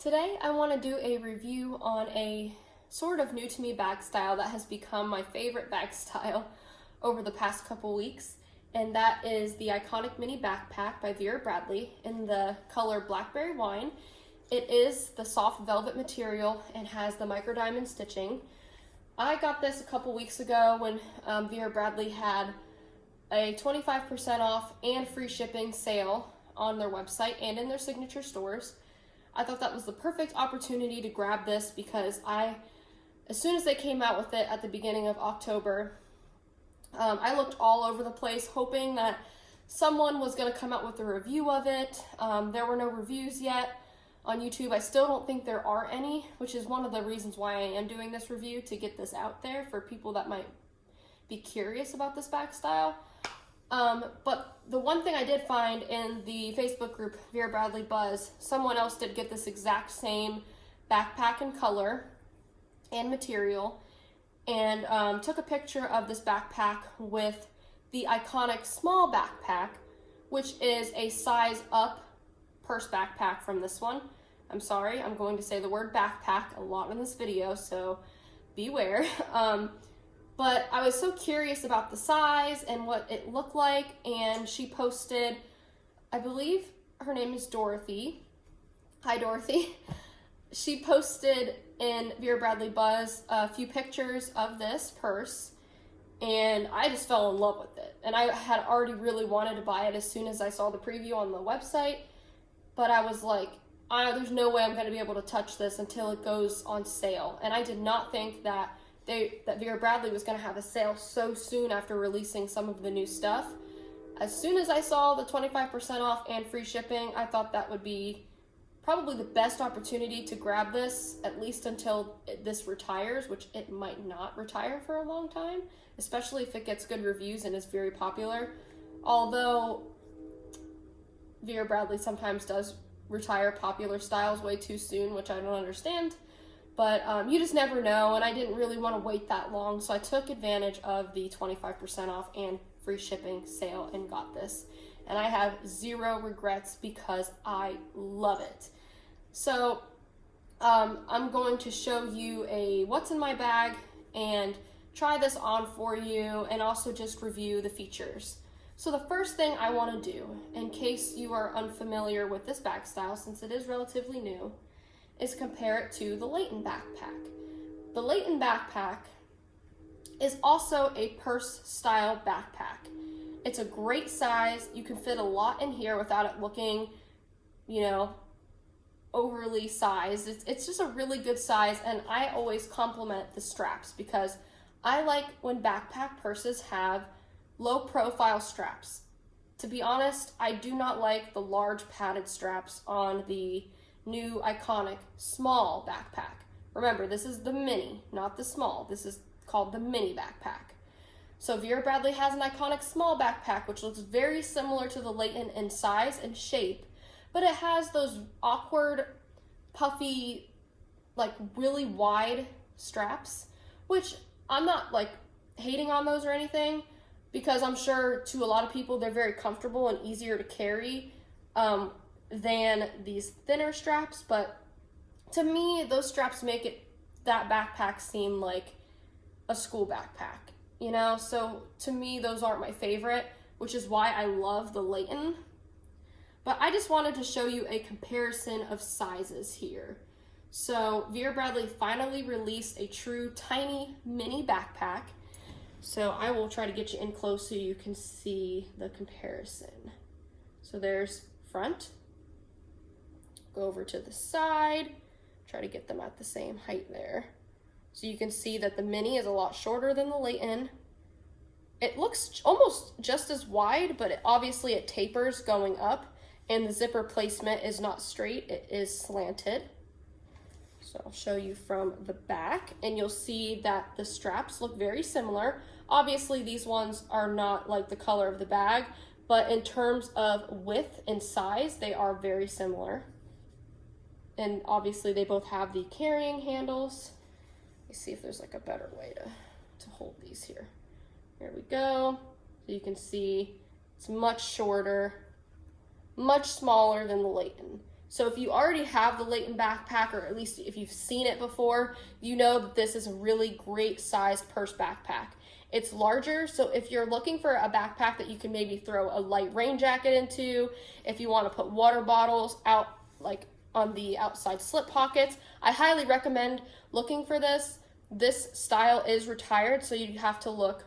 Today I want to do a review on a sort of new to me bag style that has become my favorite bag style over the past couple weeks, and that is the iconic mini backpack by Vera Bradley in the color Blackberry Wine. It is the soft velvet material and has the micro diamond stitching. I got this a couple weeks ago when Vera Bradley had a 25% off and free shipping sale on their website and in their signature stores. I thought that was the perfect opportunity to grab this because as soon as they came out with it at the beginning of October, I looked all over the place hoping that someone was going to come out with a review of it. There were no reviews yet on YouTube. I still don't think there are any, which is one of the reasons why I am doing this review, to get this out there for people that might be curious about this bag style. But the one thing I did find in the Facebook group Vera Bradley Buzz, someone else did get this exact same backpack in color and material, and took a picture of this backpack with the iconic small backpack, which is a size up purse backpack from this one. I'm sorry, I'm going to say the word backpack a lot in this video, so beware. But I was so curious about the size and what it looked like, and she posted, I believe her name is Dorothy. Hi, Dorothy. She posted in Vera Bradley Buzz a few pictures of this purse, and I just fell in love with it. And I had already really wanted to buy it as soon as I saw the preview on the website, but I was like, there's no way I'm going to be able to touch this until it goes on sale. And I did not think that Vera Bradley was going to have a sale so soon after releasing some of the new stuff. As soon as I saw the 25% off and free shipping, I thought that would be probably the best opportunity to grab this, at least until this retires, which it might not retire for a long time, especially if it gets good reviews and is very popular. Although Vera Bradley sometimes does retire popular styles way too soon, which I don't understand. But you just never know, and I didn't really want to wait that long, so I took advantage of the 25% off and free shipping sale and got this. And I have zero regrets because I love it. So I'm going to show you a what's in my bag and try this on for you, and also just review the features. So the first thing I want to do, in case you are unfamiliar with this bag style, since it is relatively new, is compare it to the Layton backpack. The Layton backpack is also a purse style backpack. It's a great size. You can fit a lot in here without it looking, overly sized. It's just a really good size, and I always compliment the straps because I like when backpack purses have low profile straps. To be honest, I do not like the large padded straps on the new iconic small backpack. Remember, this is the mini, not the small. This is called the mini backpack. So Vera Bradley has an iconic small backpack, which looks very similar to the Layton in size and shape, but it has those awkward, puffy, really wide straps, which I'm not hating on those or anything, because I'm sure to a lot of people they're very comfortable and easier to carry than these thinner straps. But to me, those straps make that backpack seem like a school backpack, so to me those aren't my favorite, which is why I love the Layton. But I just wanted to show you a comparison of sizes here. So Vera Bradley finally released a true tiny mini backpack, so I will try to get you in close so you can see the comparison. So there's front. Go over to the side, try to get them at the same height there. So you can see that the mini is a lot shorter than the Layton. It looks almost just as wide, but obviously it tapers going up, and the zipper placement is not straight, it is slanted. So I'll show you from the back, and you'll see that the straps look very similar. Obviously these ones are not like the color of the bag, but in terms of width and size, they are very similar. And obviously they both have the carrying handles. Let me see if there's a better way to hold these here. There we go. So you can see it's much shorter, much smaller than the Layton. So if you already have the Layton backpack, or at least if you've seen it before, you know that this is a really great sized purse backpack. It's larger, so if you're looking for a backpack that you can maybe throw a light rain jacket into, if you want to put water bottles out like on the outside slip pockets, I highly recommend looking for this. This style is retired, so you have to look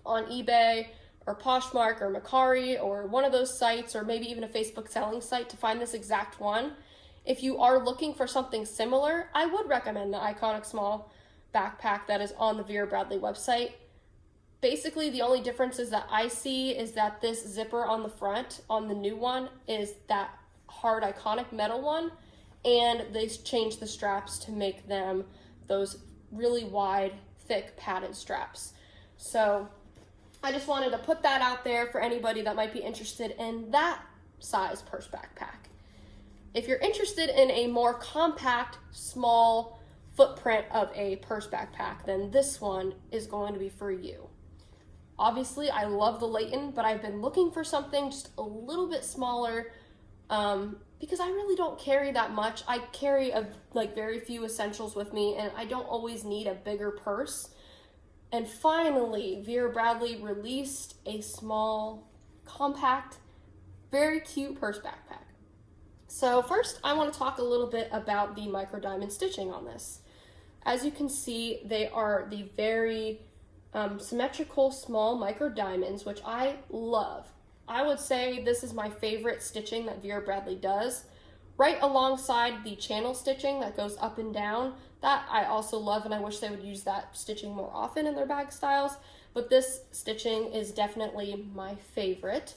on eBay or Poshmark or Mercari or one of those sites, or maybe even a Facebook selling site, to find this exact one. If you are looking for something similar, I would recommend the Iconic Small backpack that is on the Vera Bradley website. Basically, the only differences that I see is that this zipper on the front on the new one is that hard Iconic metal one, and they changed the straps to make them those really wide, thick, padded straps. So I just wanted to put that out there for anybody that might be interested in that size purse backpack. If you're interested in a more compact, small footprint of a purse backpack, then this one is going to be for you. Obviously, I love the Layton, but I've been looking for something just a little bit smaller because I really don't carry that much. I carry very few essentials with me, and I don't always need a bigger purse. And finally, Vera Bradley released a small, compact, very cute purse backpack. So first, I want to talk a little bit about the micro diamond stitching on this. As you can see, they are the very symmetrical small micro diamonds, which I love. I would say this is my favorite stitching that Vera Bradley does. Right alongside the channel stitching that goes up and down, that I also love, and I wish they would use that stitching more often in their bag styles, but this stitching is definitely my favorite.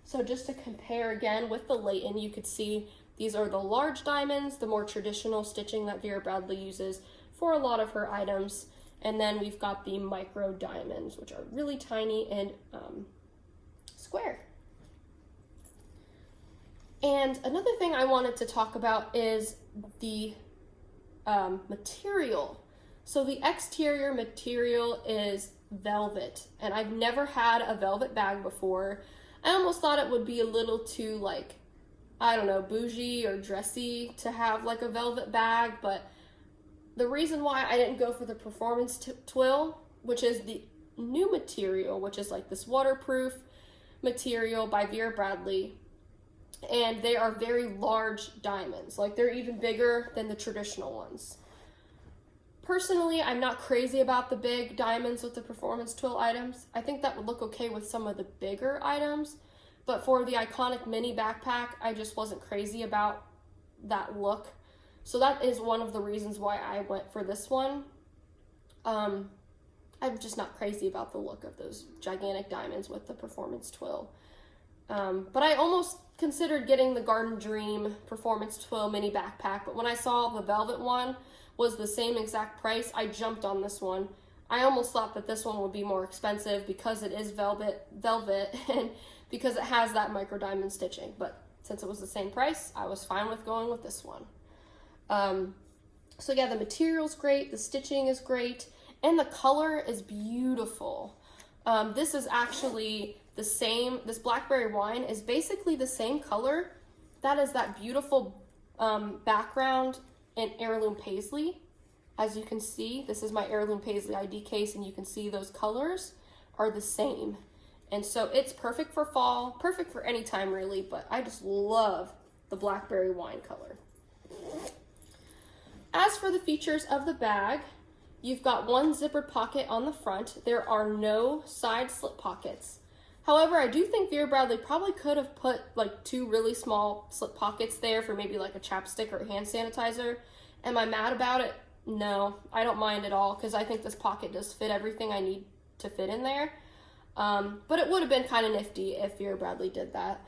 So just to compare again with the Layton, you could see these are the large diamonds, the more traditional stitching that Vera Bradley uses for a lot of her items, and then we've got the micro diamonds, which are really tiny and square. And another thing I wanted to talk about is the material. So the exterior material is velvet, and I've never had a velvet bag before. I almost thought it would be a little too, like, I don't know, bougie or dressy to have like a velvet bag, but the reason why I didn't go for the performance twill, which is the new material, which is like this waterproof material by Vera Bradley, and they are very large diamonds. Like, they're even bigger than the traditional ones. Personally, I'm not crazy about the big diamonds with the performance twill items. I think that would look okay with some of the bigger items, but for the Iconic mini backpack, I just wasn't crazy about that look. So that is one of the reasons why I went for this one. I'm just not crazy about the look of those gigantic diamonds with the performance twill. But I almost considered getting the Garden Dream performance twill mini backpack, but when I saw the velvet one was the same exact price, I jumped on this one. I almost thought that this one would be more expensive because it is velvet, and because it has that micro diamond stitching, but since it was the same price, I was fine with going with this one. So yeah, the material's great, the stitching is great, and the color is beautiful. This is actually the same, this blackberry wine is basically the same color. That is that beautiful background in heirloom paisley. As you can see, this is my heirloom paisley ID case, and you can see those colors are the same. And so it's perfect for fall, perfect for any time really, but I just love the blackberry wine color. As for the features of the bag, you've got one zippered pocket on the front. There are no side slip pockets. However, I do think Vera Bradley probably could have put like two really small slip pockets there for maybe like a chapstick or a hand sanitizer. Am I mad about it? No, I don't mind at all, because I think this pocket does fit everything I need to fit in there. But it would have been kind of nifty if Vera Bradley did that.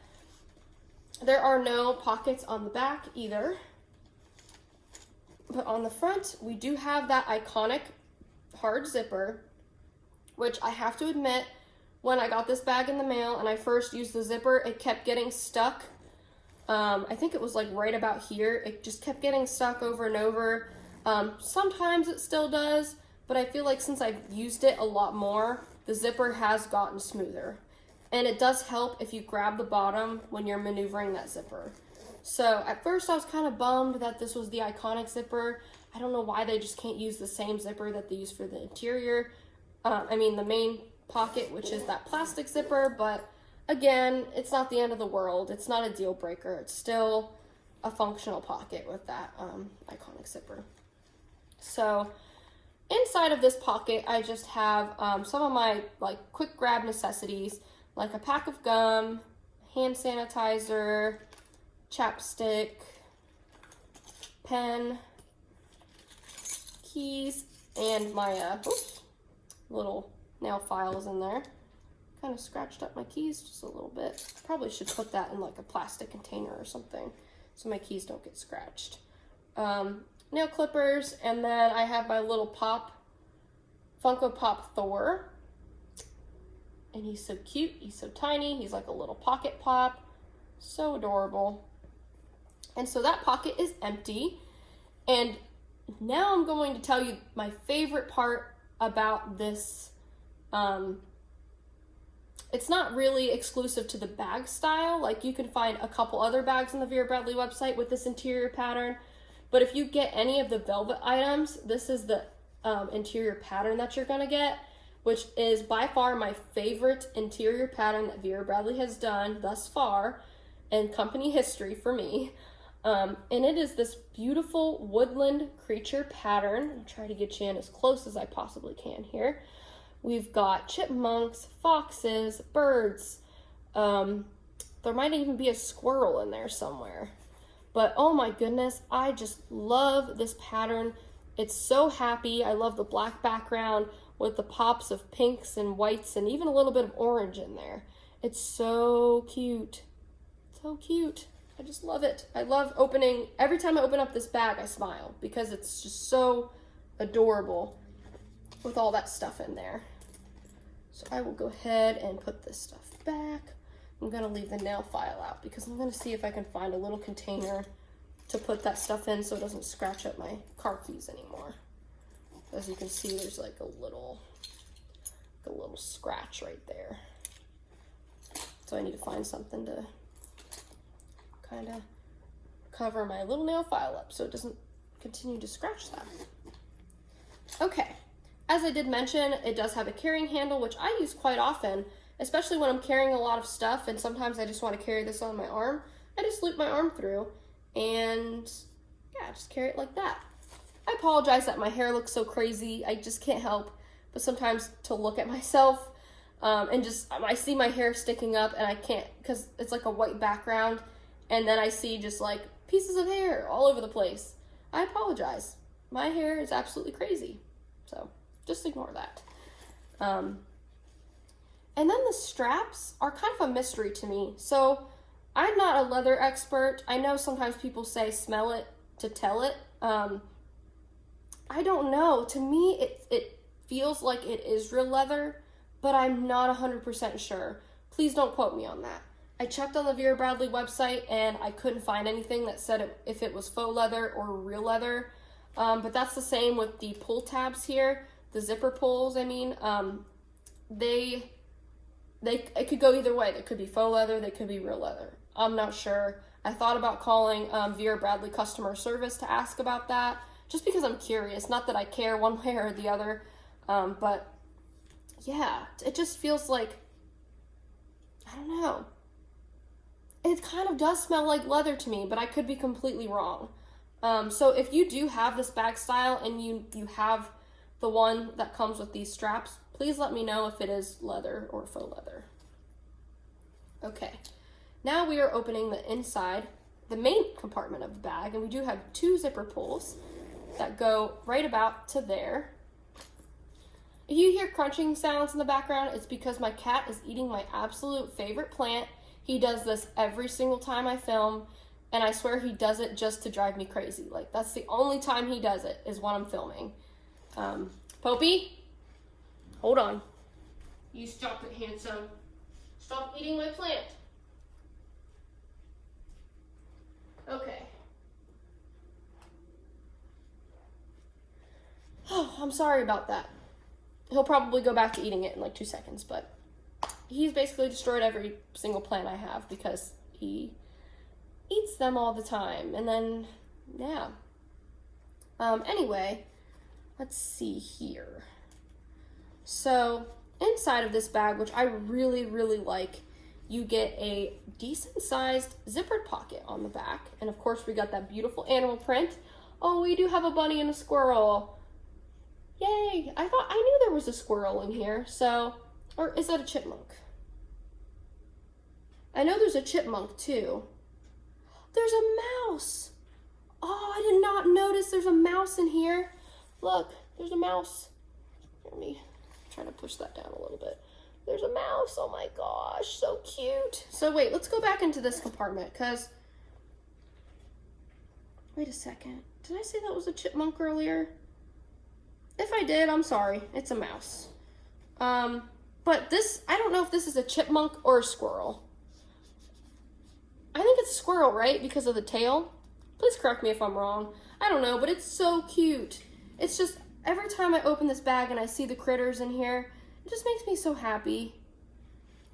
There are no pockets on the back either. But on the front, we do have that iconic hard zipper, which I have to admit, when I got this bag in the mail and I first used the zipper, it kept getting stuck. I think it was like right about here. It just kept getting stuck over and over. Sometimes it still does, but I feel like since I've used it a lot more, the zipper has gotten smoother. And it does help if you grab the bottom when you're maneuvering that zipper. So at first I was kind of bummed that this was the iconic zipper. I don't know why they just can't use the same zipper that they use for the interior. The main pocket, which is that plastic zipper, but again, it's not the end of the world. It's not a deal breaker. It's still a functional pocket with that iconic zipper. So inside of this pocket, I just have some of my quick grab necessities, like a pack of gum, hand sanitizer, chapstick, pen, keys, and my little nail files in there. Kind of scratched up my keys just a little bit. Probably should put that in like a plastic container or something so my keys don't get scratched. Nail clippers, and then I have my little Funko Pop Thor. And he's so cute, he's so tiny, he's like a little pocket pop. So adorable. And so that pocket is empty. And now I'm going to tell you my favorite part about this. It's not really exclusive to the bag style. Like, you can find a couple other bags on the Vera Bradley website with this interior pattern. But if you get any of the velvet items, this is the interior pattern that you're gonna get, which is by far my favorite interior pattern that Vera Bradley has done thus far in company history for me. And it is this beautiful woodland creature pattern. I'll try to get you in as close as I possibly can here. We've got chipmunks, foxes, birds. There might even be a squirrel in there somewhere. But oh my goodness, I just love this pattern. It's so happy. I love the black background with the pops of pinks and whites and even a little bit of orange in there. It's so cute. So cute. I just love it. I love opening, every time I open up this bag, I smile because it's just so adorable with all that stuff in there. So I will go ahead and put this stuff back. I'm gonna leave the nail file out because I'm gonna see if I can find a little container to put that stuff in so it doesn't scratch up my car keys anymore. As you can see, there's like a little scratch right there. So I need to find something to kind of cover my little nail file up so it doesn't continue to scratch that. Okay, as I did mention, it does have a carrying handle, which I use quite often, especially when I'm carrying a lot of stuff and sometimes I just want to carry this on my arm. I just loop my arm through and yeah, just carry it like that. I apologize that my hair looks so crazy. I just can't help but sometimes to look at myself and just, I see my hair sticking up and I can't, because it's like a white background, and then I see just like pieces of hair all over the place. I apologize. My hair is absolutely crazy. So just ignore that. And then the straps are kind of a mystery to me. So I'm not a leather expert. I know sometimes people say smell it to tell it. I don't know. To me, it feels like it is real leather, but I'm not 100% sure. Please don't quote me on that. I checked on the Vera Bradley website and I couldn't find anything that said if it was faux leather or real leather. But that's the same with the pull tabs here, the zipper pulls. I mean, it could go either way. They could be faux leather, they could be real leather. I'm not sure. I thought about calling Vera Bradley customer service to ask about that, just because I'm curious. Not that I care one way or the other, but yeah, it just feels like, I don't know. It kind of does smell like leather to me, but I could be completely wrong. So if you do have this bag style and you have the one that comes with these straps, please let me know if it is leather or faux leather. Okay, now we are opening the inside, the main compartment of the bag, and we do have 2 zipper pulls that go right about to there. If you hear crunching sounds in the background, it's because my cat is eating my absolute favorite plant. He does this every single time I film, and I swear he does it just to drive me crazy. Like, that's the only time he does it, is when I'm filming. Popey, hold on. You stop it, handsome. Stop eating my plant. Okay. Oh, I'm sorry about that. He'll probably go back to eating it in like 2 seconds, but he's basically destroyed every single plant I have because he eats them all the time. And then, yeah. Anyway, let's see here. So inside of this bag, which I really, really like, you get a decent sized zippered pocket on the back. And of course we got that beautiful animal print. Oh, we do have a bunny and a squirrel. Yay, I knew there was a squirrel in here. So, or is that a chipmunk? I know there's a chipmunk too. There's a mouse. Oh, I did not notice there's a mouse in here. Look, there's a mouse. Let me try to push that down a little bit. There's a mouse. Oh my gosh, so cute. So wait, let's go back into this compartment because, wait a second. Did I say that was a chipmunk earlier? If I did, I'm sorry. It's a mouse. But this, I don't know if this is a chipmunk or a squirrel. I think it's a squirrel, right? Because of the tail. Please correct me if I'm wrong. I don't know, but it's so cute. It's just, every time I open this bag and I see the critters in here, it just makes me so happy.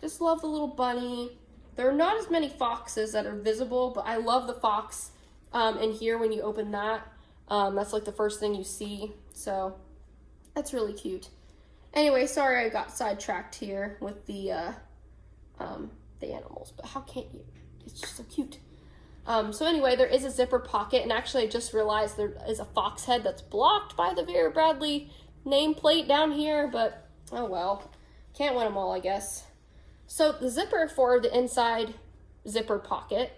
Just love the little bunny. There are not as many foxes that are visible, but I love the fox in here when you open that. That's like the first thing you see. So that's really cute. Anyway, sorry I got sidetracked here with the animals, but how can't you? It's just so cute. So anyway, there is a zipper pocket, and actually I just realized there is a fox head that's blocked by the Vera Bradley nameplate down here, but oh well. Can't win them all, I guess. So the zipper for the inside zipper pocket,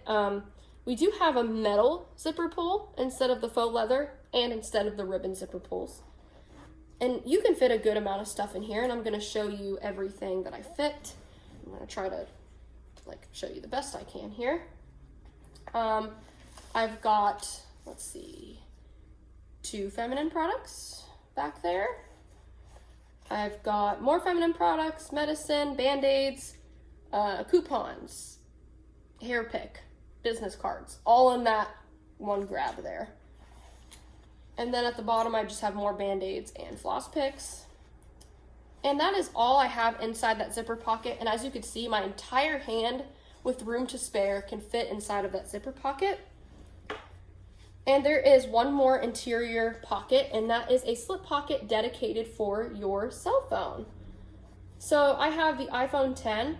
we do have a metal zipper pull instead of the faux leather and instead of the ribbon zipper pulls. And you can fit a good amount of stuff in here, and I'm going to show you everything that I fit. I'm going to try to show you the best I can here. I've got, let's see, 2 feminine products back there. I've got more feminine products, medicine, Band-Aids, coupons, hair pick, business cards, all in that one grab there. And then at the bottom, I just have more Band-Aids and floss picks. And that is all I have inside that zipper pocket. And as you can see, my entire hand with room to spare can fit inside of that zipper pocket. And there is one more interior pocket, and that is a slip pocket dedicated for your cell phone. So I have the iPhone 10.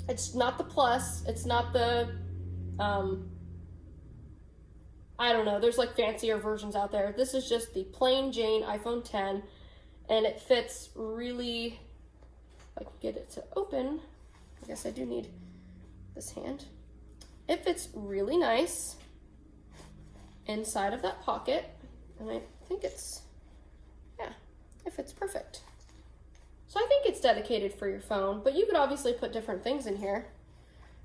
It's not the Plus. It's not the, I don't know. There's like fancier versions out there. This is just the plain Jane iPhone 10, and it fits really, if I can get it to open, I guess I do need this hand. It fits really nice inside of that pocket, and I think it's, yeah, it fits perfect. So I think it's dedicated for your phone, but you could obviously put different things in here.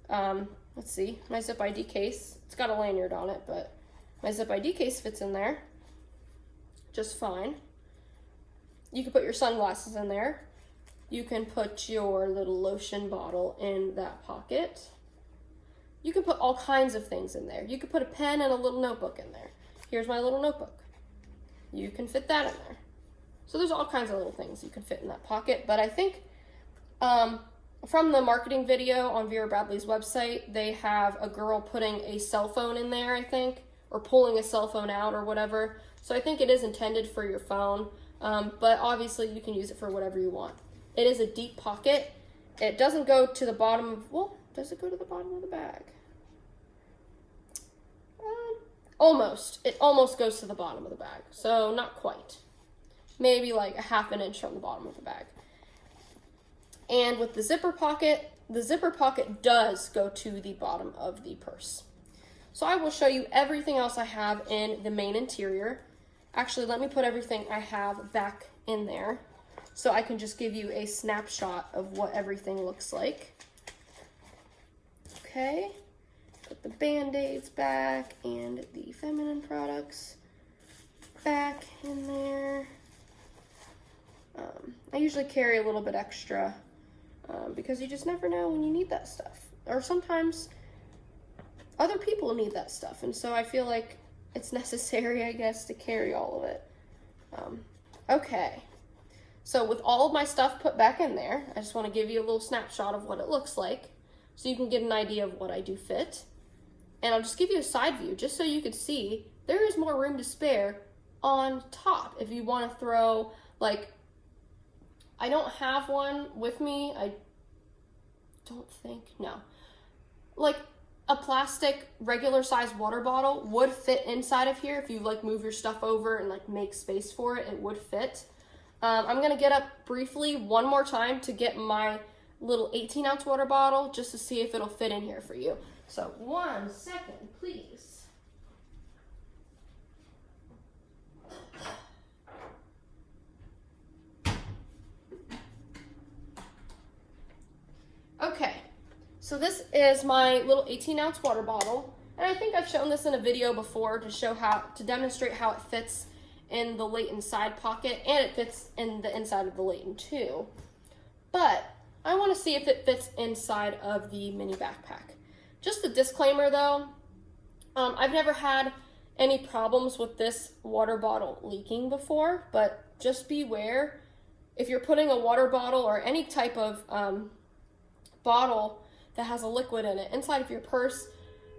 Let's see, my zip ID case, it's got a lanyard on it, but my zip ID case fits in there just fine. You can put your sunglasses in there. You can put your little lotion bottle in that pocket. You can put all kinds of things in there. You could put a pen and a little notebook in there. Here's my little notebook. You can fit that in there. So there's all kinds of little things you can fit in that pocket. But I think from the marketing video on Vera Bradley's website, they have a girl putting a cell phone in there, I think, or pulling a cell phone out or whatever. So I think it is intended for your phone, but obviously you can use it for whatever you want. It is a deep pocket. It doesn't go to the bottom of, well, does it go to the bottom of the bag? Almost. It almost goes to the bottom of the bag. So not quite. Maybe like a half an inch from the bottom of the bag. And with the zipper pocket does go to the bottom of the purse. So I will show you everything else I have in the main interior. Actually, let me put everything I have back in there so I can just give you a snapshot of what everything looks like. Okay. Put the Band-Aids back and the feminine products back in there. I usually carry a little bit extra because you just never know when you need that stuff. Or sometimes other people need that stuff, and so I feel like it's necessary, I guess, to carry all of it. Okay, so with all of my stuff put back in there, I just want to give you a little snapshot of what it looks like so you can get an idea of what I do fit. And I'll just give you a side view just so you can see there is more room to spare on top if you want to throw, like, I don't have one with me. I don't think, no. Like a plastic regular size water bottle would fit inside of here if you like move your stuff over and like make space for it, it would fit. I'm gonna get up briefly one more time to get my little 18-ounce water bottle just to see if it'll fit in here for you. So 1 second, please. Okay, so this is my little 18-ounce water bottle, and I think I've shown this in a video before to demonstrate how it fits in the latent side pocket, and it fits in the inside of the latent too. But I want to see if it fits inside of the mini backpack. Just a disclaimer though, I've never had any problems with this water bottle leaking before, but just beware if you're putting a water bottle or any type of bottle that has a liquid in it inside of your purse,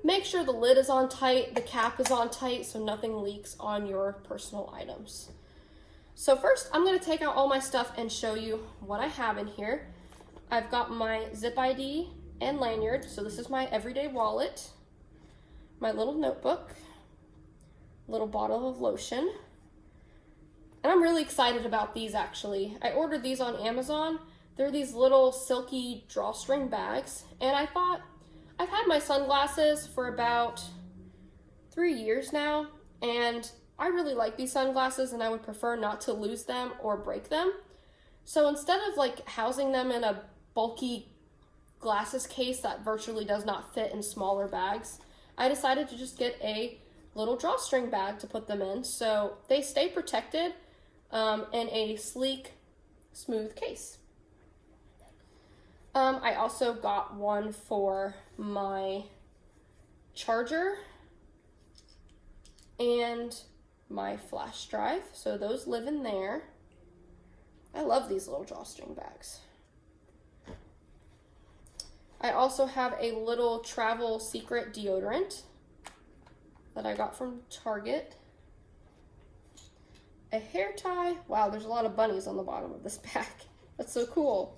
make sure the lid is on tight, the cap is on tight, so nothing leaks on your personal items. So first, I'm going to take out all my stuff and show you what I have in here. I've got my zip ID and lanyard, so this is my everyday wallet, my little notebook, little bottle of lotion, and I'm really excited about these actually. I ordered these on Amazon. They're these little silky drawstring bags, and I thought, I've had my sunglasses for about 3 years now, and I really like these sunglasses and I would prefer not to lose them or break them. So instead of like housing them in a bulky glasses case that virtually does not fit in smaller bags, I decided to just get a little drawstring bag to put them in so they stay protected in a sleek, smooth case. I also got one for my charger and my flash drive, so those live in there. I love these little drawstring bags. I also have a little travel secret deodorant that I got from Target. A hair tie. Wow, there's a lot of bunnies on the bottom of this bag. That's so cool.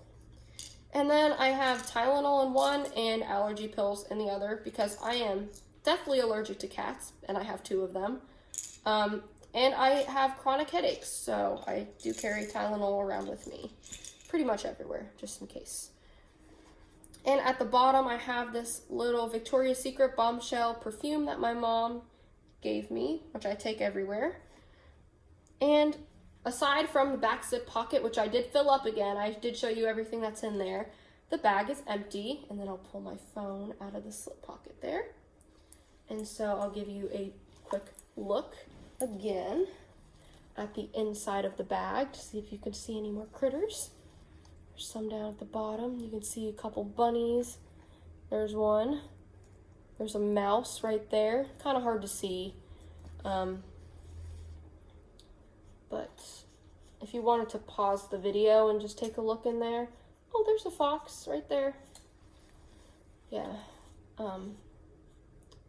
And then I have Tylenol in one and allergy pills in the other because I am definitely allergic to cats, and I have 2 of them. And I have chronic headaches, so I do carry Tylenol around with me pretty much everywhere, just in case. And at the bottom, I have this little Victoria's Secret Bombshell perfume that my mom gave me, which I take everywhere. And aside from the back zip pocket, which I did fill up again, I did show you everything that's in there, the bag is empty. And then I'll pull my phone out of the slip pocket there. And so I'll give you a quick look again at the inside of the bag to see if you can see any more critters. There's some down at the bottom. You can see a couple bunnies. There's one. There's a mouse right there. Kind of hard to see. But if you wanted to pause the video and just take a look in there. Oh, there's a fox right there. Yeah.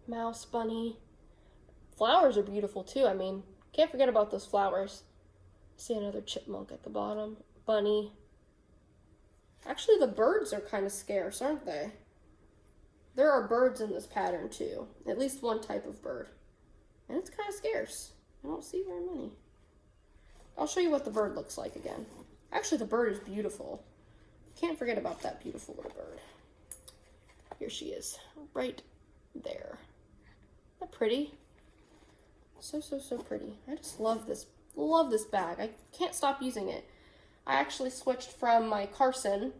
Mouse, bunny. Flowers are beautiful too. I mean, can't forget about those flowers. See another chipmunk at the bottom. Bunny. Actually, the birds are kind of scarce, aren't they? There are birds in this pattern too. At least one type of bird. And it's kind of scarce. I don't see very many. I'll show you what the bird looks like again. Actually, the bird is beautiful. Can't forget about that beautiful little bird. Here she is, right there. Isn't that pretty? So pretty. I just love this bag. I can't stop using it. I actually switched from my Carson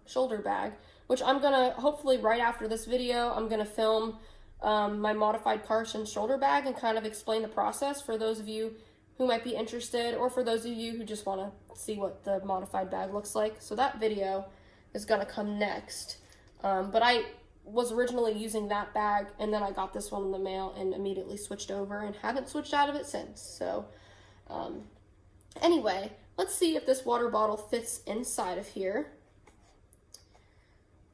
shoulder bag, which I'm gonna, hopefully right after this video, I'm gonna film my modified Carson shoulder bag and kind of explain the process for those of you who might be interested, or for those of you who just want to see what the modified bag looks like. So that video is gonna come next. But I was originally using that bag, and then I got this one in the mail and immediately switched over and haven't switched out of it since. So anyway, let's see if this water bottle fits inside of here.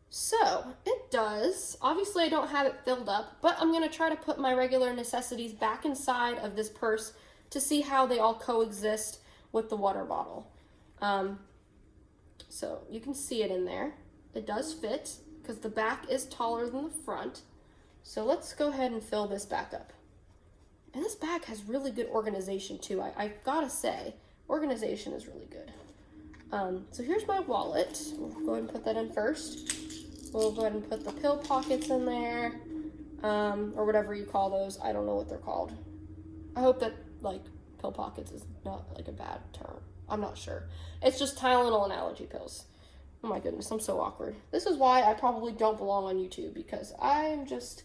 So it does. Obviously I don't have it filled up, but I'm gonna try to put my regular necessities back inside of this purse to see how they all coexist with the water bottle. So you can see it in there. It does fit because the back is taller than the front. So let's go ahead and fill this back up. And this bag has really good organization too. I've gotta say, organization is really good. So here's my wallet. We'll go ahead and put that in first. We'll go ahead and put the pill pockets in there, or whatever you call those. I don't know what they're called. I hope that, like, pill pockets is not, like, a bad term. I'm not sure. It's just Tylenol and allergy pills. Oh my goodness, I'm so awkward. This is why I probably don't belong on YouTube, because I'm just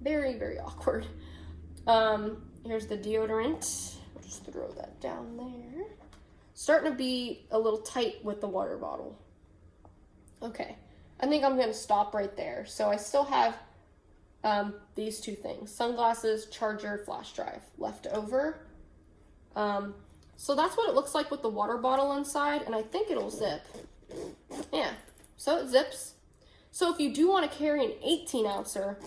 very, very awkward. Here's the deodorant. I'll just throw that down there. Starting to be a little tight with the water bottle. Okay, I think I'm gonna stop right there. So I still have these two things, sunglasses, charger, flash drive left over. So that's what it looks like with the water bottle inside, and I think it'll zip. Yeah, so it zips. So if you do want to carry an 18-ouncer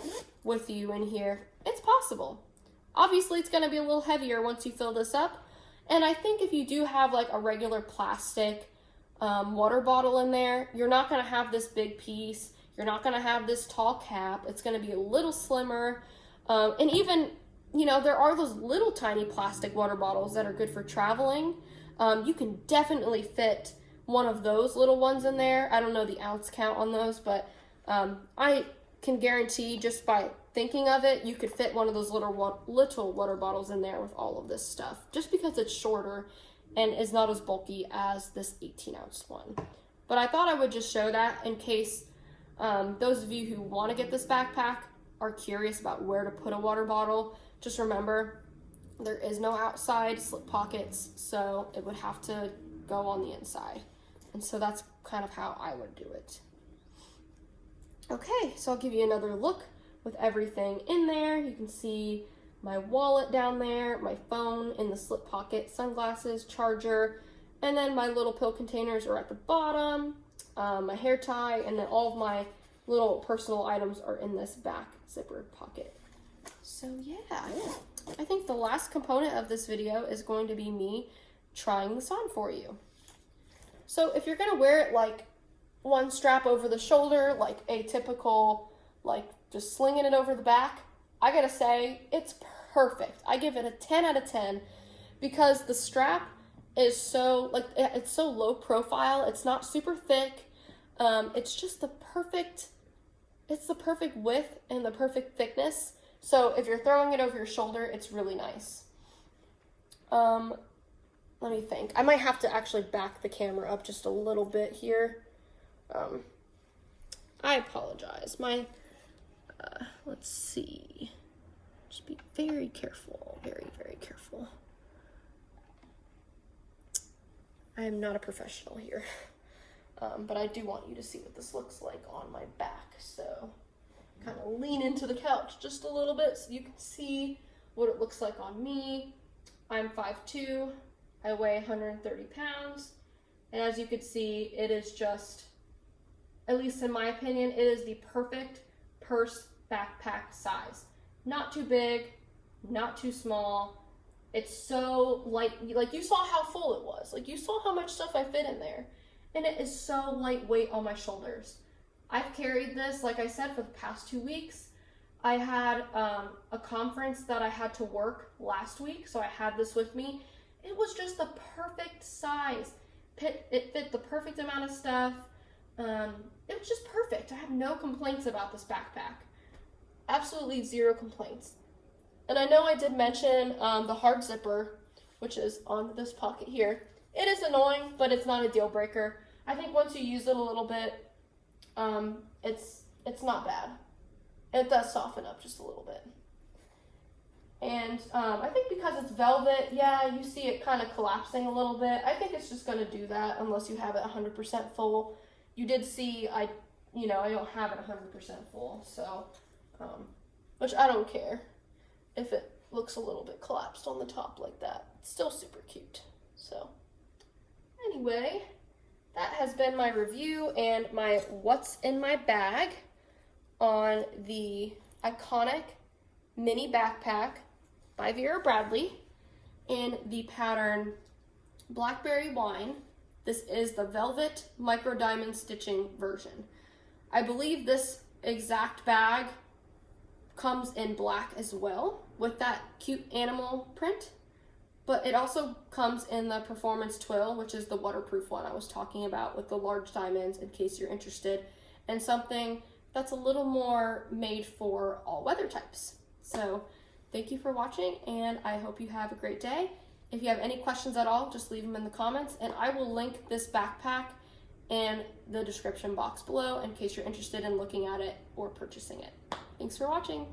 with you in here, it's possible. Obviously, it's going to be a little heavier once you fill this up. And I think if you do have like a regular plastic water bottle in there, you're not going to have this big piece. You're not going to have this tall cap. It's going to be a little slimmer. And even, you know, there are those little tiny plastic water bottles that are good for traveling. You can definitely fit one of those little ones in there. I don't know the ounce count on those, but I can guarantee just by thinking of it, you could fit one of those little water bottles in there with all of this stuff, just because it's shorter and is not as bulky as this 18-ounce one. But I thought I would just show that in case those of you who want to get this backpack are curious about where to put a water bottle. Just remember, there is no outside slip pockets, so it would have to go on the inside. And so that's kind of how I would do it. Okay, so I'll give you another look with everything in there. You can see my wallet down there, my phone in the slip pocket, sunglasses, charger, and then my little pill containers are at the bottom, my hair tie, and then all of my little personal items are in this back zipper pocket. So yeah, I think the last component of this video is going to be me trying this on for you. So if you're gonna wear it like one strap over the shoulder, like a typical, like just slinging it over the back, I gotta say, it's perfect. I give it a 10 out of 10 because the strap is so, like, it's so low profile. It's not super thick. It's just the perfect width and the perfect thickness. So if you're throwing it over your shoulder, it's really nice. Let me think. I might have to actually back the camera up just a little bit here. I apologize. Let's see. Just be very careful. Very, very careful. I am not a professional here. But I do want you to see what this looks like on my back. So kind of lean into the couch just a little bit so you can see what it looks like on me. I'm 5'2". I weigh 130 pounds. And as you can see, it is just, at least in my opinion, it is the perfect purse backpack size. Not too big, not too small. It's so light, like you saw how full it was. Like you saw how much stuff I fit in there. And it is so lightweight on my shoulders. I've carried this, like I said, for the past 2 weeks. I had a conference that I had to work last week, so I had this with me. It was just the perfect size. It fit the perfect amount of stuff. It was just perfect. I have no complaints about this backpack. Absolutely zero complaints. And I know I did mention the hard zipper, which is on this pocket here. It is annoying, but it's not a deal breaker. I think once you use it a little bit, it's not bad. It does soften up just a little bit. And I think because it's velvet, yeah, you see it kind of collapsing a little bit. I think it's just going to do that unless you have it 100% full. You did see, I don't have it 100% full, so, which I don't care if it looks a little bit collapsed on the top like that. It's still super cute. So, anyway, that has been my review and my what's in my bag on the iconic mini backpack by Vera Bradley in the pattern Blackberry Wine. This is the velvet micro diamond stitching version. I believe this exact bag comes in black as well with that cute animal print, but it also comes in the Performance Twill, which is the waterproof one I was talking about with the large diamonds in case you're interested, and something that's a little more made for all weather types. So thank you for watching, and I hope you have a great day. If you have any questions at all, just leave them in the comments, and I will link this backpack in the description box below in case you're interested in looking at it or purchasing it. Thanks for watching.